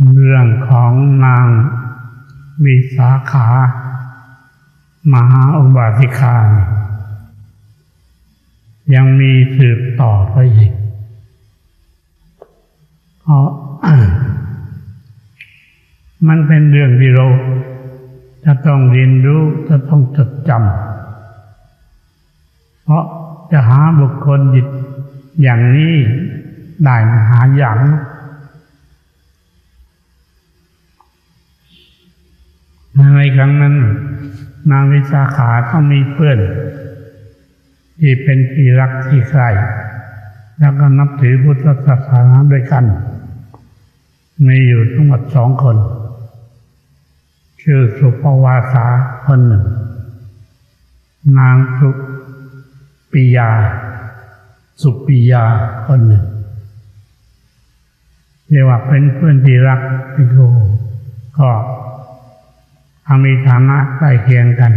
เรื่องของนางวิสาขามหาอุบาสิกายังมีสืบต่อไปอีกเพราะ มันเป็นเรื่องที่เราจะต้องเรียนรู้จะต้องจดจำเพราะจะหาบุคคลอย่างนี้ได้หาอย่างในครั้งนั้นนางวิสาขาก็มีเพื่อนที่เป็นที่รักที่ใคร่แล้วก็นับถือพุทธศาสนาด้วยกันมีอยู่ทั้งหมด2 คนชื่อสุปวาสาคนหนึ่งนางสุปิยาคนหนึ่งเรียกว่าเป็นเพื่อนที่รักที่โกก็มีฐานะใกล้เคียงกัน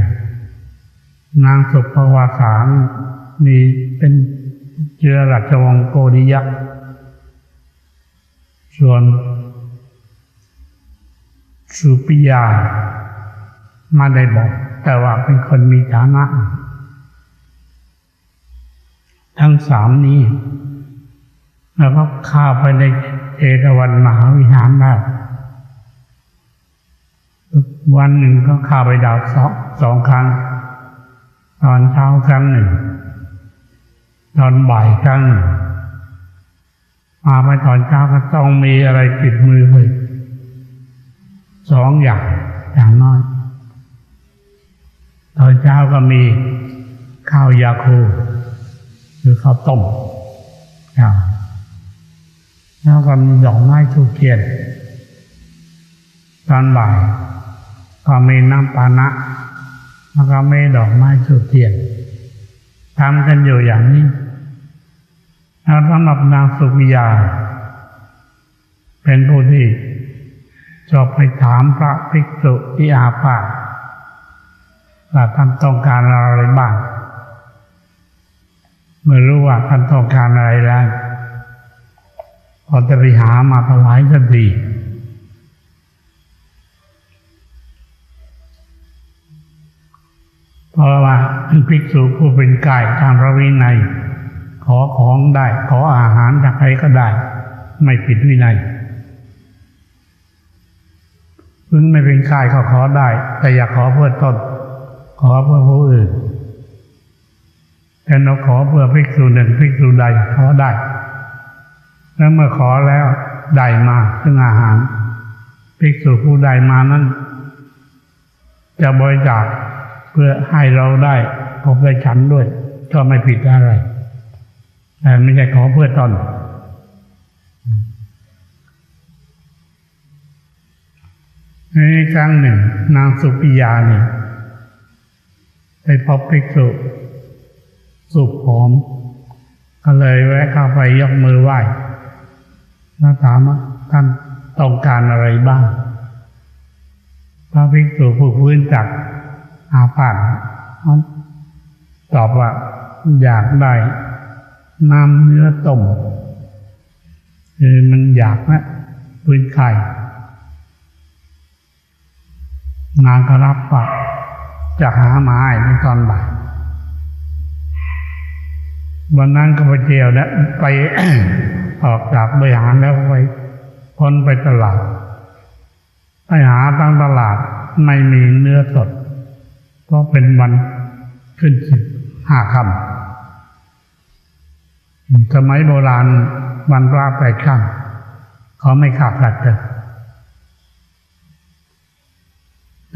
นางสุปวาสามีเป็นเชื้อราชวงศ์โกริยะส่วนสุปิยาไม่ได้บอกแต่ว่าเป็นคนมีฐานะทั้ง3นี้แล้วก็เข้าไปในเอราวัณมหาวิหารได้วันหนึ่งก็เข้าไปดาวสองครั้งตอนเช้าครั้งหนึ่งตอนบ่ายครั้งหนึ่งมาไปตอนเช้าก็ต้องมีอะไรติดมือไป2 อย่างน้อยตอนเช้าก็มีข้าวยาคูคือข้าวต้มแล้วก็มีดอกไม้ทูบเทียนตอนบ่ายก็มีน้ำปานะแล้วก็มีดอกไม้ทูบเทียนทำกันอยู่อย่างนี้แล้วสำหรับนางสุปิยาเป็นผู้ที่ชอบไปถามพระภิกษุที่อาพาธว่าท่านต้องการอะไรบ้างเมื่อรู้ว่าท่านต้องการอะไรแล้วพอจะไปหามาถวายทันทีเพราะว่าภิกษุผู้เป็นกายตามพระวินัยขอของได้ขออาหารจากใครก็ได้ไม่ผิดวินัยพึงไม่เป็นกายก็ขอได้แต่อย่าขอเพื่อตนขอเพื่อผู้อื่นแต่เราขอเพื่อภิกษุหนึ่งภิกษุใดขอได้แล้วเมื่อขอแล้วได้มาซึ่งอาหารภิกษุผู้ใดมานั้นจะบริจาคเพื่อให้เราได้พบได้ฉันด้วยก็ไม่ผิดอะไรแต่ไม่ใช่ขอเพื่อตนในครั้งหนึ่งนางสุปิยานี่ไปพบภิกษุสุขผอมก็เลยแวะเข้าไปยกมือไหว้แล้วถามว่าท่านต้องการอะไรบ้างพระภิกษุผู้ฟื้นจากอาพาธตอบว่าอยากได้น้ำเนื้อต้มคือมันอยากนะฟื้นไข่นางก็รับว่าจะหามาให้ในตอนบ่ายวันนั้นก็ไปเที่ยวแล้วไป ออกจากบริหารแล้วไปพ้นไปตลาดไปหาตั้งตลาดไม่มีเนื้อสดเพราะเป็นวันขึ้น15 ค่ำสมัยโบราณวันพระ8 ค่ำเขาไม่ขาดสัตว์เลย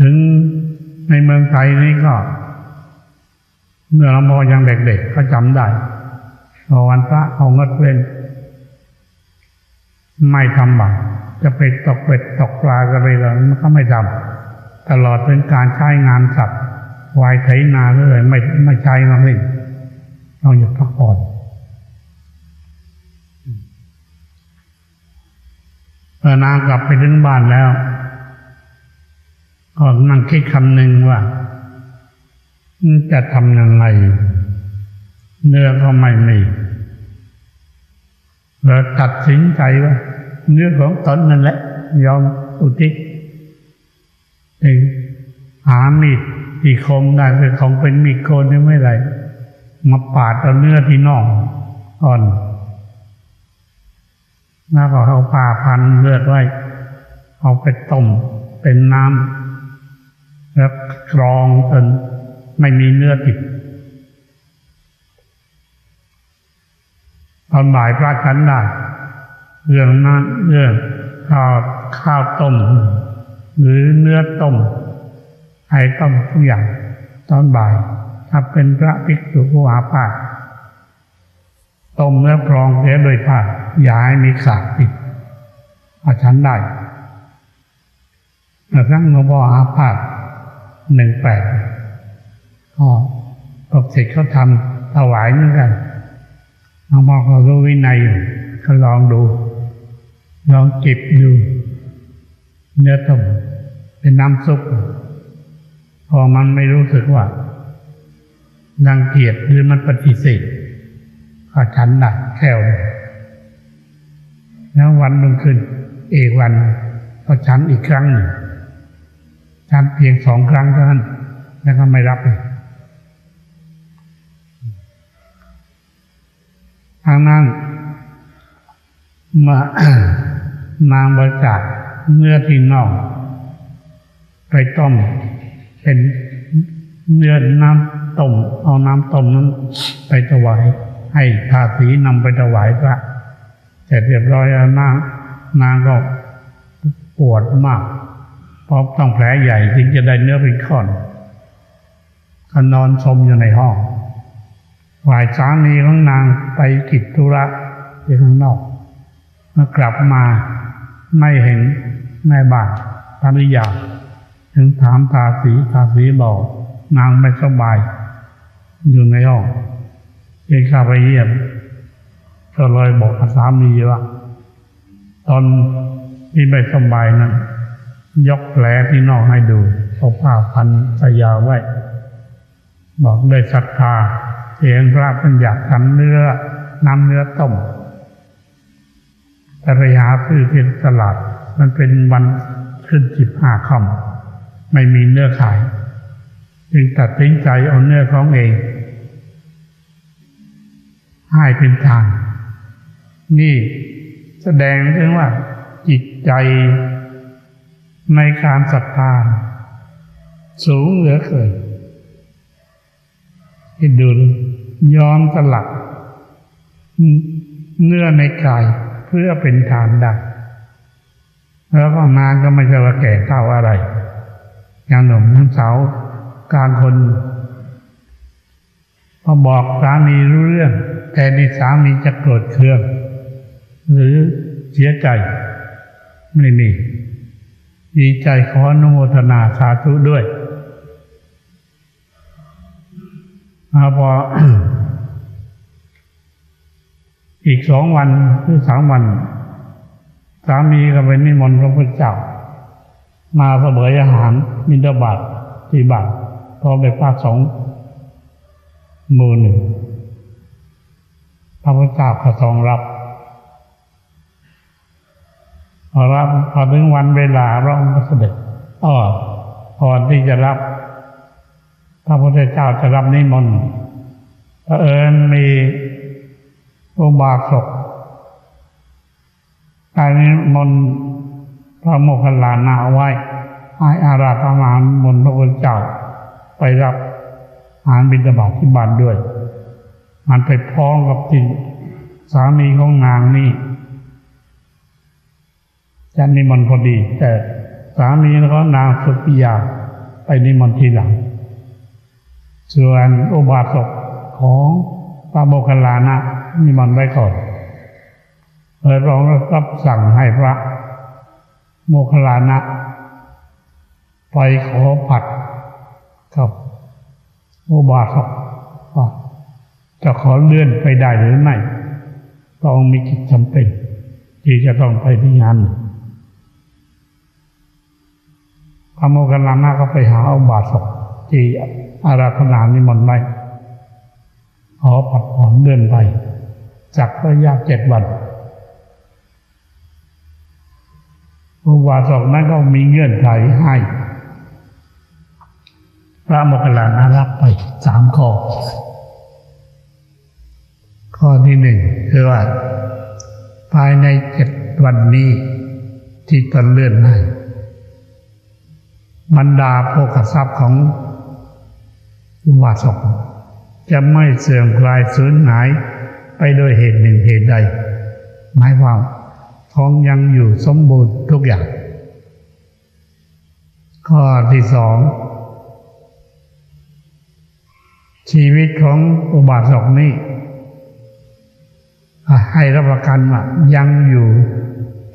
ถึงในเมืองไทยนี่ก็เมื่อเรายังเด็กๆก็จำได้พอวันพระเขางดเว้นไม่ทำบาปจะไปตกเป็ดตกปลากันเลยแล้วมันก็ไม่ทำตลอดเป็นการใช้งานสัตว์วายไถนาเลยไม่ใช้มาเลยต้องหยุดพักผ่อนพอนางกลับไปถึงบ้านแล้วก็นั่งคิดคำหนึ่งว่าจะทำยังไงเนื้อก็ไม่มีเราตัดสินใจว่าเนื้อของตนนั่นแหละ ยอมอุทิศถึงหามีดที่คมได้เป็นของเป็นมีดโกนได้ไม่ไรมาปาดเอาเนื้อที่น่องอ่อนแล้วก็เอาผ้าพันเลือดไว้เอาไปต้มเป็นน้ำแล้วกรองจนไม่มีเนื้อติดตอนบ่ายพระฉันได้เรื่องนั้นเรื่องข้าวต้มหรือเนื้อต้มไข่ต้มทุกอย่างตอนบ่ายถ้าเป็นพระภิกษุผู้อาพาธต้มเนื้อกรองเสียโดยผ้าอย่าให้มีขาดติดอาฉันได้แต่ครั้งหลวงพ่ออาพาธ18ก็ตกเสร็จเขาทำถวายเหมือนกันหลวงพ่อก็รู้วินัยอยู่ก็ลองดูลองจิบดูเนื้อต้มเป็นน้ำซุปพอมันไม่รู้สึกว่ารังเกียจหรือมันปฏิเสธก็ฉันได้แค่วแล้ววันรุ่งขึ้นอีกวันก็ฉันอีกครั้งหนึ่งฉันเพียง2 ครั้งเท่านั้นแล้วก็ไม่รับเลยทางนั้นมานางบริจาคเนื้อที่น่องไปต้มเป็นเนื้อน้ำต้มเอาน้ำต้มนั้นไปถวายให้ทาสีนำไปถวายพระเสร็จเรียบร้อยแล้วนางก็ปวดมากเพราะต้องแผลใหญ่จึงจะได้เนื้อเป็นก้อนก็นอนชมอยู่ในห้องฝ่ายสามีของนางไปกิจธุระที่ข้างนอกเมื่อกลับมาไม่เห็นแม่บ้านภรรยาถึงถามทาสีบอกนางไม่สบายอยู่ในห้องจึงเข้าไปเยี่ยมก็เลยบอกกับสามีว่าตอนที่ไม่สบายนั้นยกแผลที่นอกให้ดูเอาผ้าพันใส่ยาไว้บอกด้วยศรัทธาเห็นพระเป็นอยากทำเนื้อต้มแต่ไปหาซื้อที่ตลาดมันเป็นวันขึ้น15 ค่ำไม่มีเนื้อขายจึงตัดสินใจเอาเนื้อของเองให้เป็นทานนี่แสดงถึงว่าจิตใจในการศรัทธาสูงเหลือเกินคิดดูยอมสลักเนื้อในกายเพื่อเป็นทานได้แล้วก็นางก็ไม่ใช่ว่าแก่เฒ่าอะไรยังหนุ่มยังสาวกลางคนพอบอกสามีรู้เรื่องแต่นี่สามีจะโกรธเคืองหรือเสียใจไม่มีดีใจขออนุโมทนาสาธุด้วยพอ อีก2 วันหรือ3 วันสามีก็ไปนิมนต์พระพุทธเจ้ามาเสวยอาหารบิณฑบาตที่บาตรพอไปพระสงฆ์หมู่ 1พระพุทธเจ้าก็ทรงรับพอถึงวันเวลาพระองค์ก็เสด็จพอที่จะรับพระพุทธเจ้าจะรับนิมนต์เผอิญมีอุบาสกการนิมนต์พระโมคคัลลานะไว้ให้อาราธนามนต์พระพุทธเจ้าไปรับอาหารบิณฑบาตที่บ้านด้วยมันไปพ้องกับที่สามีของนางนี่จะนิมนต์พอดีแต่สามีแล้วก็นางสุปิยาไปนิมนต์ทีหลังส่วนอุบาสกของพระโมคคัลลานะนิมนต์ไว้ก่อนเลยร้องรับสั่งให้พระโมคคัลลานะไปขอผัดกับอุบาสกว่าจะขอเลื่อนไปได้หรือไม่ต้องมีกิจจำเป็นที่จะต้องไปที่งานพระโมคคัลลานะก็ไปหาอุบาสกที่อาราธนานิมนต์ไว้ขอผัดผ่อนเลื่อนไปจากระยะ7 วัน อุบาสกนั้นก็มีเงื่อนไขให้พระโมคคัลลานะรับไป3 ข้อข้อที่1คือว่าภายใน7 วันนี้ที่ตนเลื่อนให้บรรดาโภคทรัพย์ของอุบาสกจะไม่เสื่อมคลายสูญหายไปโดยเหตุหนึ่งเหตุใดหมายความท้องยังอยู่สมบูรณ์ทุกอย่างข้อที่2ชีวิตของอุบาสกนี้ให้รับประกันว่ายังอยู่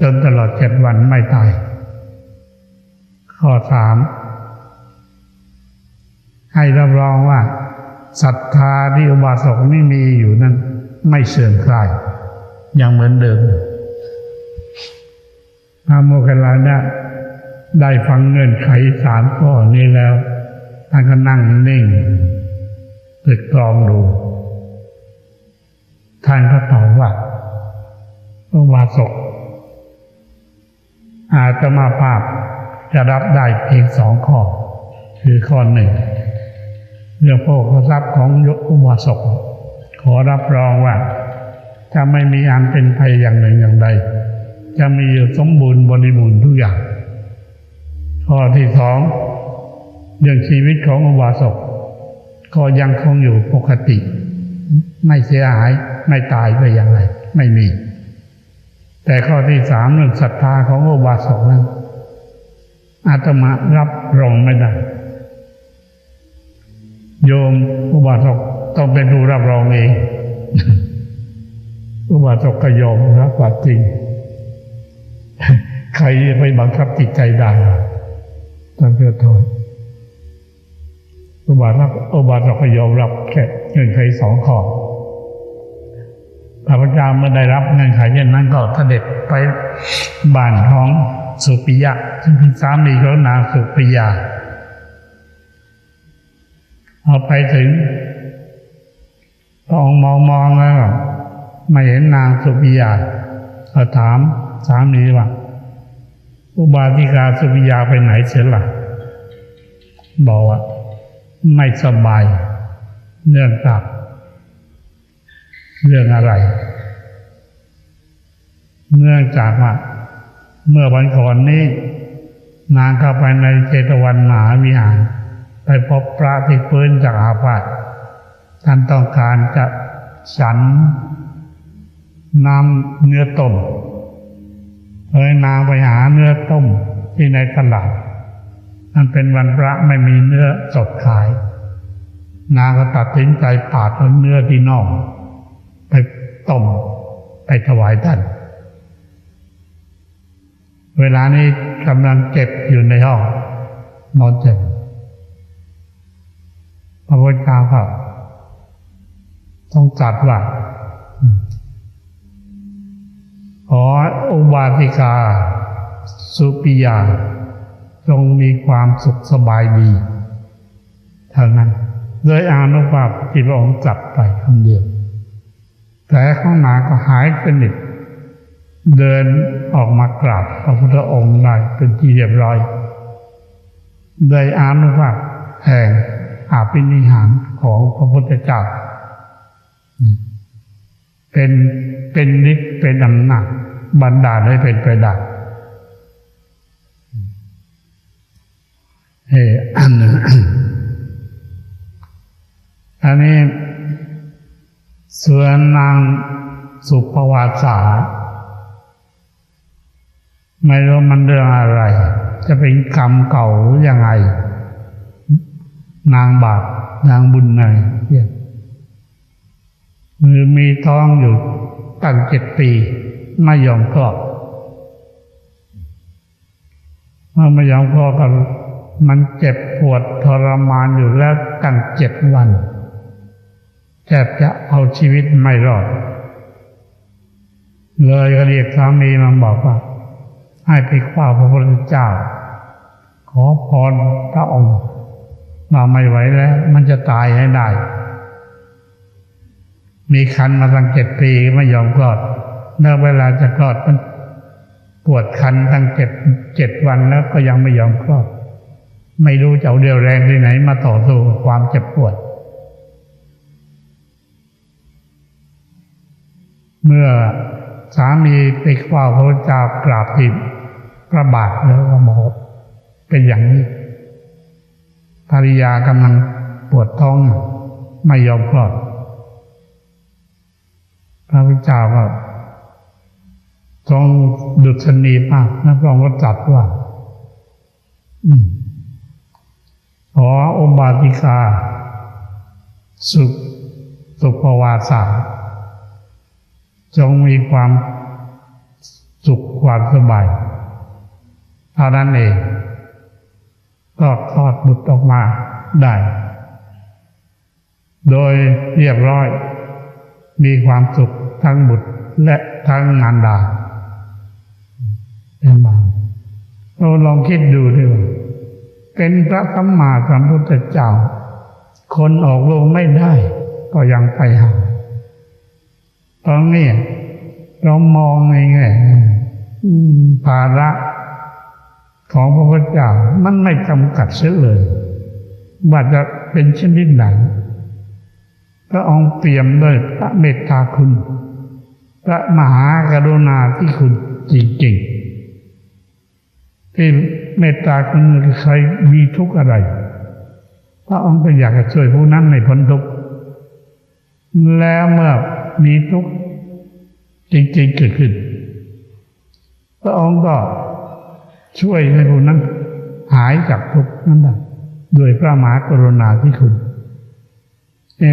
จนตลอด7 วันไม่ตายข้อ3ให้รับรองว่าศรัทธาที่อุบาสกนี้มีอยู่นั้นไม่เสื่อมคลายยังเหมือนเดิมพระโมคคัลลานะได้ฟังเงื่อนไข3 ข้อนี้แล้วท่านก็นั่งนิ่งตรึกตรองดูท่านก็ตอบว่าอุบาสกอาตมาภาพจะรับได้เพียง2 ข้อคือข้อ1เรื่องโภคทรัพย์ของอุบาสกขอรับรองว่าจะไม่มีอันเป็นภัยอย่างหนึ่งอย่างใดจะมีอยู่สมบูรณ์บริบูรณ์ทุกอย่างข้อที่2เรื่องชีวิตของอุบาสกก็ยังคงอยู่ปกติไม่เสียหายไม่ตายไปอย่างไรไม่มีแต่ข้อที่3เรื่องศรัทธาของอุบาสกนั้นอาตมารับรองไม่ได้โยมอุบาสกต้องเป็นผู้รับรองเองอุบาสกก็ยอมรับว่าจริงใครไปบังคับจิตใจได้ต้องเกิดโทษอุบาสกก็ยอมรับแค่เงื่อนไข2 ข้อพระพุทธเจ้าเมื่อได้รับเงื่อนไขเช่นนั้นก็เสด็จไปบ้านของสุปิยะซึ่งเป็นสามีของนางสุปิยาเอาไปถึงพระองค์มองแล้วไม่เห็นนางสุปิยาก็ถามสามีว่าอุบาสิกาสุปิยาไปไหนเสียล่ะบอกว่าไม่สบายเนื่องจากเรื่องอะไรเนื่องจากว่าเมื่อวันก่อนนี้นางเข้าไปในเจตวันมหาวิหารไปพบพระที่ฟื้นจากอาพาธท่านต้องการจะฉันน้ำเนื้อต้มเลยนางไปหาเนื้อต้มที่ในตลาดมันเป็นวันพระไม่มีเนื้อสดขายนางก็ตัดสินใจปาดเอาเนื้อที่นอกไปต้มไปถวายท่านเวลานี้กำลังเก็บอยู่ในห้องนอนเจ็บพระพุทธเจ้าก็ต้องจัดว่าขออุบาสิกาสุปิยาจงมีความสุขสบายดีเท่านั้นโดยอานุภาพที่พระองค์จัดไปคำเดียวแต่ข้างหน้าก็หายสนิทเดินออกมากราบพระพุทธองค์ได้เป็นที่เรียบร้อยโดยอานุภาพแห่งอภินิหารของพระพุทธเจ้าเป็นฤทธิ์เป็นอำนาจบันดาลให้เป็นไปได้อันหนึ่งอันนี้ส่วนนางสุภวาสาไม่รู้มันเรื่องอะไรจะเป็นกรรมเก่าหรือยังไงนางบาปนางบุญไหนมือมีท้องอยู่ตั้ง7 ปีไม่ยอมคลอดเมื่อไม่ยอมคลอดก็มันเจ็บปวดทรมานอยู่แล้วตั้ง7 วันแทบจะเอาชีวิตไม่รอดเลยก็เรียกสามีมาบอกว่าให้ไปคว้าพระพุทธเจ้าขอพรพระองค์มาไม่ไหวแล้วมันจะตายให้ได้มีครรภ์มาตั้ง7 ปีไม่ยอมคลอดแล้วเวลาจะคลอดมัน ปวดคันตั้งเจ็ดวันแล้วก็ยังไม่ยอมคลอดไม่รู้จะเอาเรี่ยวแรงที่ไหนมาต่อสู้กับความเจ็บปวดเมื่อสามีไปเฝ้าพระเจ้ากราบที่พระบาทแล้วก็บอกเป็นอย่างนี้ภรรยากำลังปวดท้องไม่ยอมคลอดพระพุทธเจ้าก็ทรงดุษณีมากนักร้องก็จัดว่าขอองค์บาติกาสุภวาสาจงมีความสุขความสบายเท่านั้นเองก็คลอดบุตรออกมาได้โดยเรียบร้อยมีความสุขทั้งบุตรและทั้งมารดาเป็นบางเราลองคิดดูดิว่าเป็นพระสัมมาสัมพุทธเจ้าคนออกโรงไม่ได้ก็ยังไปหาตอนนี้เรามองในแง่ภาระของพระพุทธเจ้ามันไม่จำกัดเสียเลยว่าจะเป็นชนิดไหนพระองค์เปี่ยมด้วยพระเมตตาคุณพระมหากรุณาธิคุณจริงๆที่เมตตาคุณใครมีทุกข์อะไรพระองค์ก็อยากจะช่วยผู้นั้นให้พ้นทุกข์แล้วเมื่อมีทุกข์จริงๆเกิดขึ้นพระองค์ก็ช่วยให้ผู้นั้นหายจากทุกข์นั้นได้ด้วยพระมหากรุณาธิคุณ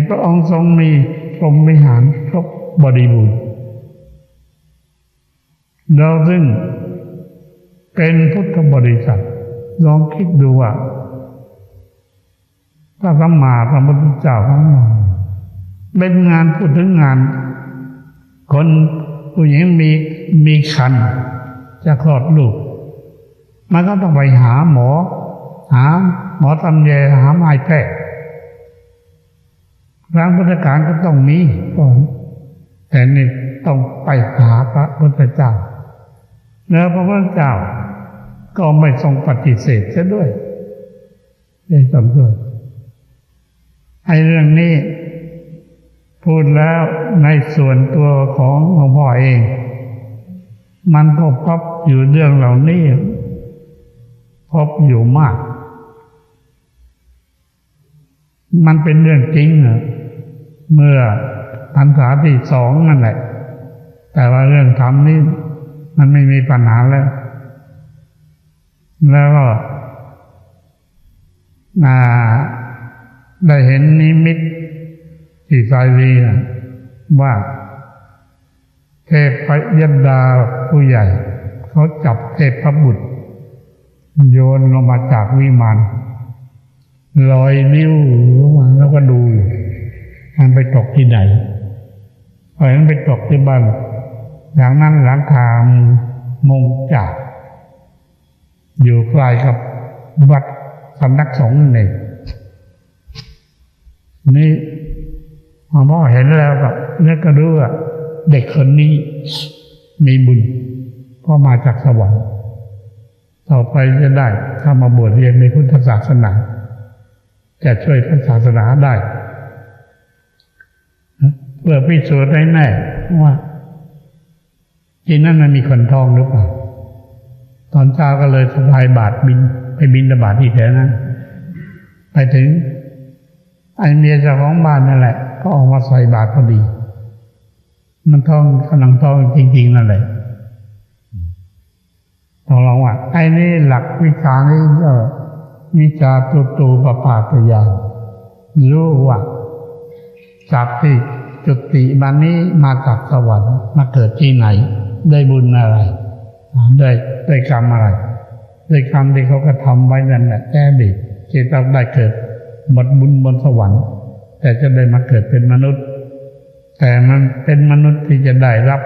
พระองค์ทรงมีพรหมวิหารครบบริบูรณ์เราซึ่งเป็นพุทธบริษัทลองคิดดูว่าพระสัมมาสัมพุทธเจ้าของเราเป็นงานพูดถึงงานคนผู้หญิงมีครรภ์จะคลอดลูกมันก็ต้องไปหาหมอตำแยหาไม้แพทย์ครั้งพุทธกาลก็ต้องมีก่อนแต่นี่ต้องไปหาพระพุทธเจ้าแล้วพระพุทธเจ้าก็ไม่ทรงปฏิเสธเสียด้วยได้จำด้วยไอ้เรื่องนี้พูดแล้วในส่วนตัวของหลวงพ่อเองมันก็พบอยู่เรื่องเหล่านี้พบอยู่มากมันเป็นเรื่องจริงเมื่อพรรษาที่สองนั่นแหละแต่ว่าเรื่องธรรมนี่มันไม่มีปัญหาแล้วก็ได้เห็นนิมิตที่สายวีว่าเทพยดาผู้ใหญ่เขาจับเทพบุตรโยนลงมาจากวิมานลอยนิ้วลงมาแล้วก็ดูมันไปตกที่ไหนพอมันไปตกที่บ้านหลังนั้นหลังคามงจากอยู่ใกล้กับวัดสำนักสงฆ์นี่หลวงพ่อเห็นแล้วก็รู้ว่าเด็กคนนี้มีบุญเพราะมาจากสวรรค์ต่อไปจะได้เข้ามาบวชเรียนในพุทธศาสนาจะช่วยพระศาสนาได้เพื่อพิสูจน์ได้แน่ว่าที่นั่นมันมีคนท้องหรือเปล่าตอนเช้าก็เลยสะพายบาตรไปบิณฑบาตที่แถวนั้นไปถึงไอเมียเจ้าของบ้านนั่นแหละก็ออกมาใส่บาตรพอดีมันท้องกำลังท้องจริงๆนั่นแหละต้องลองว่าไอ้นี่หลักวิชานี้ก็วิชาตูปปาตยานรู้ว่าจากที่จุติบันนี้มาจากสวรรค์มาเกิดที่ไหนได้บุญอะไรได้กรรมอะไรได้กรรมที่เขาก็ทำไว้นั่นแหละแก้ดีที่ต้องได้เกิดหมดบุญบนสวรรค์แต่จะได้มาเกิดเป็นมนุษย์แต่มันเป็นมนุษย์ที่จะได้รับ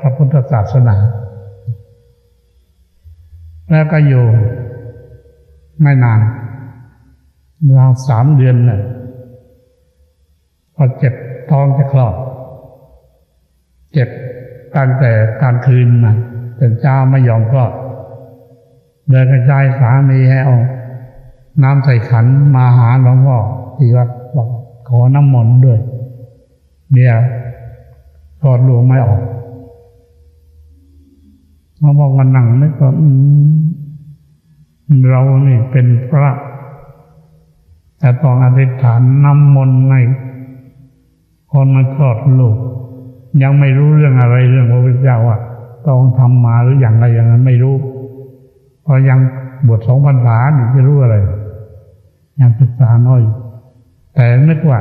พระพุทธศาสนาแล้วก็อยู่ไม่นานราว3 เดือนน่ะพอเจ็บท้องจะคลอดเจ็บตั้งแต่กลางคืนมา จนเจ้าไม่ยอมคลอดเดินกระจายสามีให้เอาน้ำใส่ขันมาหาหลวงพ่อที่วัดบอกขอน้ำมนต์ด้วยเมียคลอดลูกไม่ออกหลวงพ่อก็นั่งนึกว่าเรานี่เป็นพระแต่ต้องอธิษฐานน้ำมนต์ให้คนมันคลอดลูกยังไม่รู้เรื่องอะไรเรื่องพระพุทธเจ้าว่าต้องทำมาหรืออย่างไรอย่างนั้นไม่รู้พอยังบวช2 พรรษาถึงจะรู้อะไรยังศึกษาน้อยแต่นึกว่า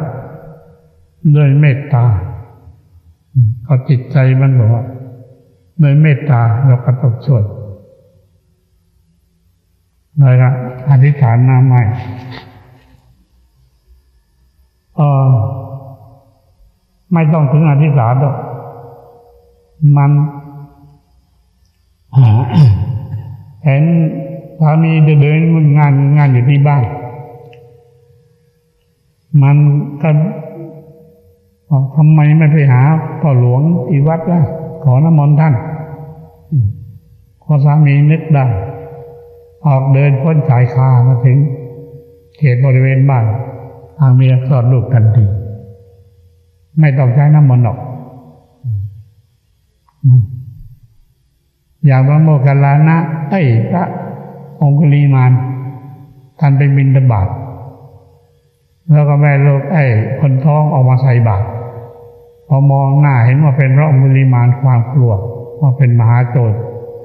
ด้วยเมตตาเขาจิตใจมันบอกว่าด้วยเมตตาเราก็ต้องช่วยเลยละอธิษฐานน้ำใหม่ไม่ต้องถึงอธิษฐานหรอกมันเห็นสามีเดินงานอยู่ที่บ้านมันก็ทำไมไม่ไปหาพ่อหลวงที่วัดล่ะขอน้ำมนต์ท่านพอสามีนึกได้ออกเดินพ้นชายคามาถึงเขตบริเวณบ้านทางเมียคลอดลูกทันทีไม่ต้องใช้น้ำมนต์หรอกอย่างพระโมคคัลลานะพระองคุลีมานท่านไปบิณฑบาตแล้วก็แม่ลูกคนท้องออกมาใส่บาตรพอมองหน้าเห็นว่าเป็นพระองคุลีมานความกลัวว่าเป็นมหาโจร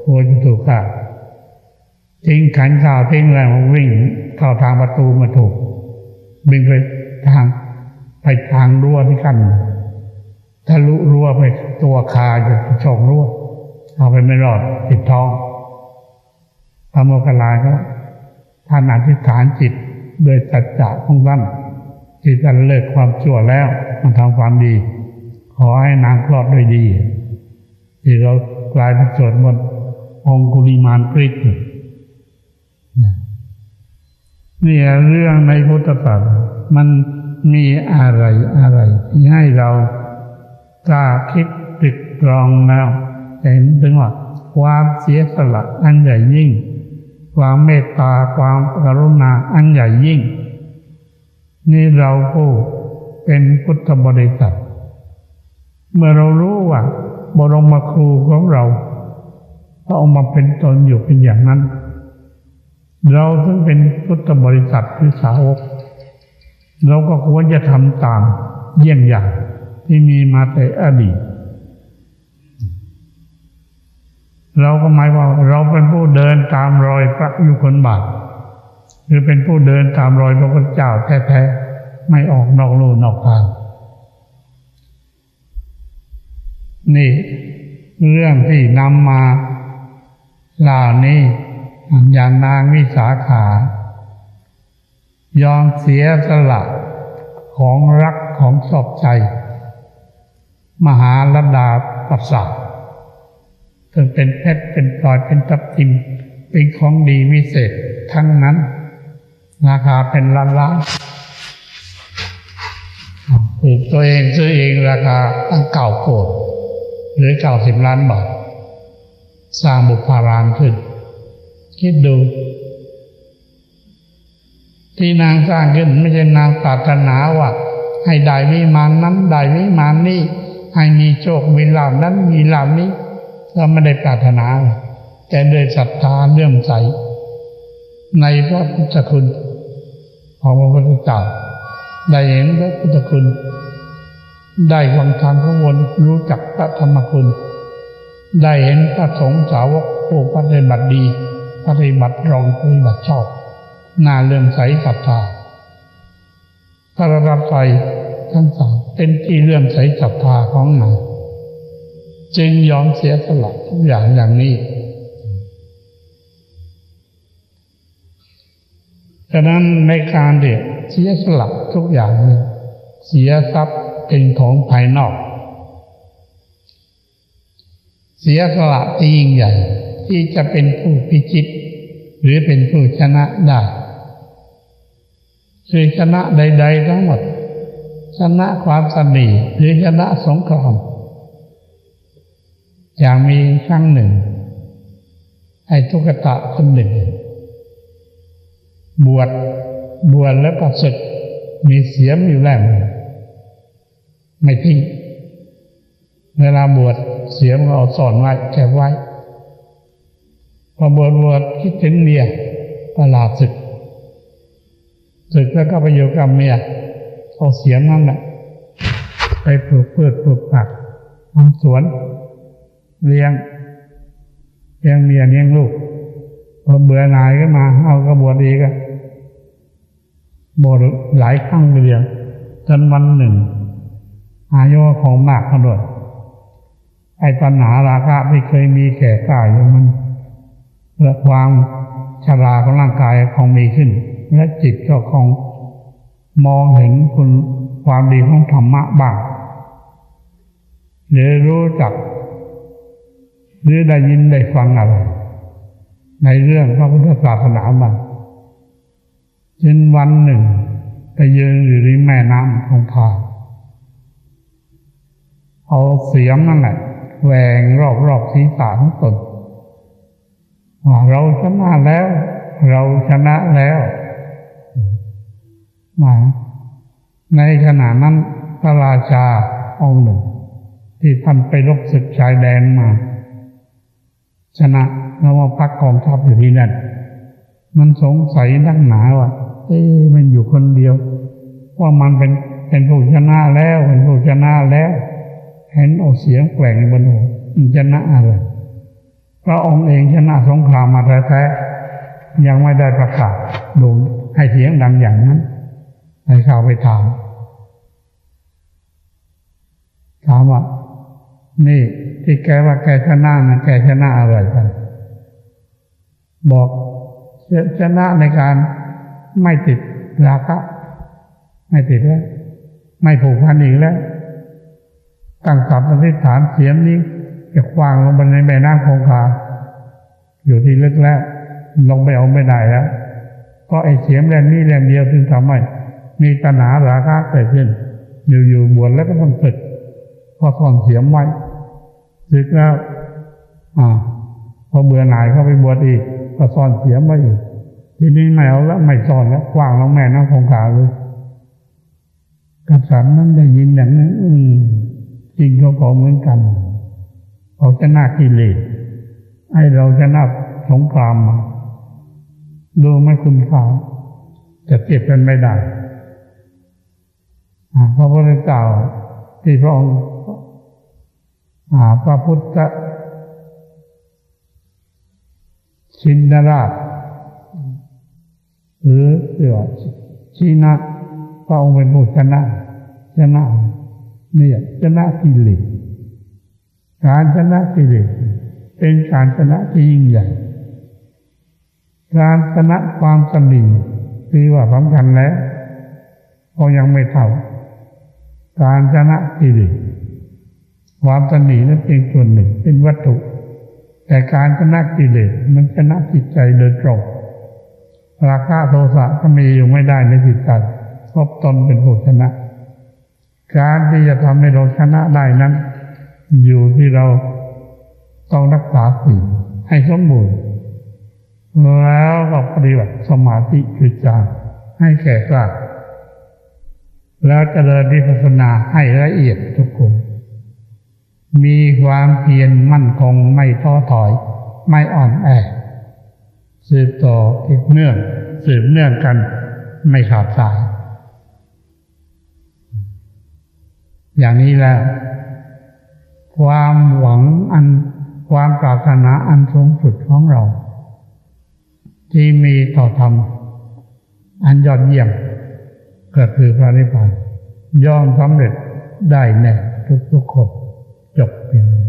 กลัวจะถูกฆ่าทิ้งขันข้าวทิ้งแรงวิ่งเข้าทางประตูมาถูกวิ่งไปทางรั้วที่กั้นทะลุรั้วไปตัวคาจะช่องรั้วเอาไปไม่รอดติดท้องพระโมคคัลลาก็ท่านอธิษฐานจิตโดยสัจจะของท่านที่ท่านเลิกความชั่วแล้วมาทำความดีขอให้นางคลอดด้วยดีที่เรากลายเป็นสวดมนต์องคุลิมานกฤษนี่เรื่องในพุทธศาสนามันมีอะไรที่ให้เรากล้าคิดตรึกตรองแล้วเห็นถึงว่าความเสียสละอันใหญ่ยิ่งความเมตตาความกรุณาอันใหญ่ยิ่งนี่เราผู้เป็นพุทธบริษัทเมื่อเรารู้ว่าบรมครูของเราพระองค์มาเป็นตนอยู่เป็นอย่างนั้นเราซึ่งเป็นพุทธบริษัทคือสาวกเราก็ควรจะทำตามเยี่ยงอย่างที่มีมาแต่อดีตเราก็หมายว่าเราเป็นผู้เดินตามรอยพระยุคลบาทหรือเป็นผู้เดินตามรอยพระพุทธเจ้าแท้ๆไม่ออกนอกลู่นอกทางนี่เรื่องที่นำมาเหล่านี้อย่างนางวิสาขายอมเสียสละของรักของชอบใจมหาลดาประสาทซึ่งเป็นเพชรเป็นพลอยเป็นทับทิมเป็นของดีวิเศษทั้งนั้นราคาเป็นล้านถูกตัวเองซื้อเองราคาตั้ง9 โกฏหรือ90 ล้านบาทสร้างบุพารามขึ้นคิดดูที่นางสร้างขึ้นไม่ใช่นางปรารถนาว่าให้ได้วิมานนั้นได้วิมานนี้ให้มีโชคมีลาภนั้นมีลาภนี้เราไม่ได้ปรารถนาแต่โดยศรัทธาเลื่อมใสในพระพุทธคุณของพระพุทธเจ้าได้เห็นพระพุทธคุณได้ฟังธรรมพระวนรู้จักพระธรรมคุณได้เห็นพระสงฆ์สาวกผู้ปฏิบัติดีปฏิบัติตรงปฏิบัติชอบน่าเลื่อมใสศรัทธาพระรัตน์ไตรทั้งสามเป็นที่เลื่อมใสศรัทธาของนางจึงยอมเสียสละทุกอย่างนี้ฉะนั้นในการเดียเสียสละทุกอย่างนี้เสียทรัพย์เป็นของภายนอกเสียสละที่ยิ่งใหญ่ที่จะเป็นผู้พิชิตหรือเป็นผู้ชนะได้คือชนะใดๆทั้งหมดชนะความสนิทหรือชนะสงครามอย่างมีครั้งหนึ่ง ตุ๊กตาคนหนึ่งบวชแล้วก็ศึกมีเสียมอยู่แล้วไม่ทิ้งเวลาบวชเสียมก็เอาซ่อนไว้แก็บไว้พอบวชคิดถึงเมียก็ลาศึกแล้วก็ไปอยู่กับเมียเอาเสียมนั่นแหละไปปลูกพืชปลูกผักทำสวนเลี้ยงเมียเลี้ยงลูกพอเบื่อหน่ายก็มาเอากระบวชอีกอะบวชหลายครั้งเดียวจนวันหนึ่งอายุของมากขนาดไอ้ปัญหาราคะที่เคยมีแก่กายอยู่มันและความชราของร่างกายของมีขึ้นและจิตก็คงมองเห็นคุณความดีของธรรมะบ้างหรือรู้จักหรือได้ยินได้ฟังอะไรในเรื่องพระพุทธศาสนาบ้างจนวันหนึ่งไปยืนอยู่ริมแม่น้ำคงคาเอาเสียมนั่นแหละแหวงรอบศีรษะของตนว่าเราชนะแล้วมาในขณะนั้นพระราชาองค์หนึ่งที่ท่านไปรบศึกชายแดนมาชนะแล้วมาพักกองทัพอยู่ที่นั่นมันสงสัยนักหนาว่ามันอยู่คนเดียวว่ามันเป็นผู้ชนะแล้วเห็นเอาเสียงแกว่งบนหัวมันชนะอะไรพระองค์เองชนะสงครามมาแท้ๆยังไม่ได้ประกาศดูให้เสียงดังอย่างนั้นให้ข่าวไปถามว่านี่ที่แกว่าแกชนะนะแกชนะอะไรกันบอกชนะในการไม่ติดราคะไม่ติดแล้วไม่ผูกพันอีกแล้วตั้งสัตย์อธิษฐานเสียมนี้จะขว้างลงไปในแม่น้ำคงคาอยู่ที่ลึกแล้วลงไปเอาไม่ได้แล้วเพราะไอ้เสียมแรงนี้แรงเดียวถึงทำให้มีตัณหาราคะเกิดขึ้นอยู่บวชแล้วก็ต้องศึกพอซ่อนเสียมไว้ศึกแล้วพอเบื่อหน่ายเข้าไปบวชอีกก็ซ่อนเสียมไว้อีกทีนี้ไม่เอาแล้วไม่ซ่อนแล้วขว้างลงแม่น้ำคงคาเลยกษัตริย์นั้นได้ยินอย่างนั้นจริงเขาบอกเหมือนกันเขาชนะกิเลสให้เราชนะสงครามมาดูไม่คุณค่าจะเทียบกันไม่ได้พระพุทธเจ้าที่พระองค์พระพุทธชินราชหรือชีนะพระองค์เป็นผู้ชนะเนี่ยชนะกิเลสการชนะกิเลสเป็นการชนะที่ยิ่งใหญ่การชนะความตนีคือว่าสำคัญแล้วก็ยังไม่เท่าการชนะกิเลสความตนีนั้นเป็นส่วนหนึ่งเป็นวัตถุแต่การชนะกิเลสมันชนะจิตใจโดยตรงราคะโทสะก็มีอยู่ไม่ได้ในจิตใจเพราะตนเป็นผู้ชนะการที่จะทำให้เราชนะได้นั้นอยู่ที่เราต้องรักษาศีลให้สมบูรณ์แล้วก็ปฏิบัติสมาธิคือฌานให้แก่กล้าแล้วเจริญวิปัสสนาให้ละเอียดทุกคนมีความเพียรมั่นคงไม่ท้อถอยไม่อ่อนแอสืบต่อสืบเนื่องกันไม่ขาดสายอย่างนี้แล้วความหวังความปรารถนาอันสูงสุดของเราที่มีต่อธรรมอันยอดเยี่ยมก็คือพระนิพพานย่อมสำเร็จได้แน่ทุกคนจบเพียงนี้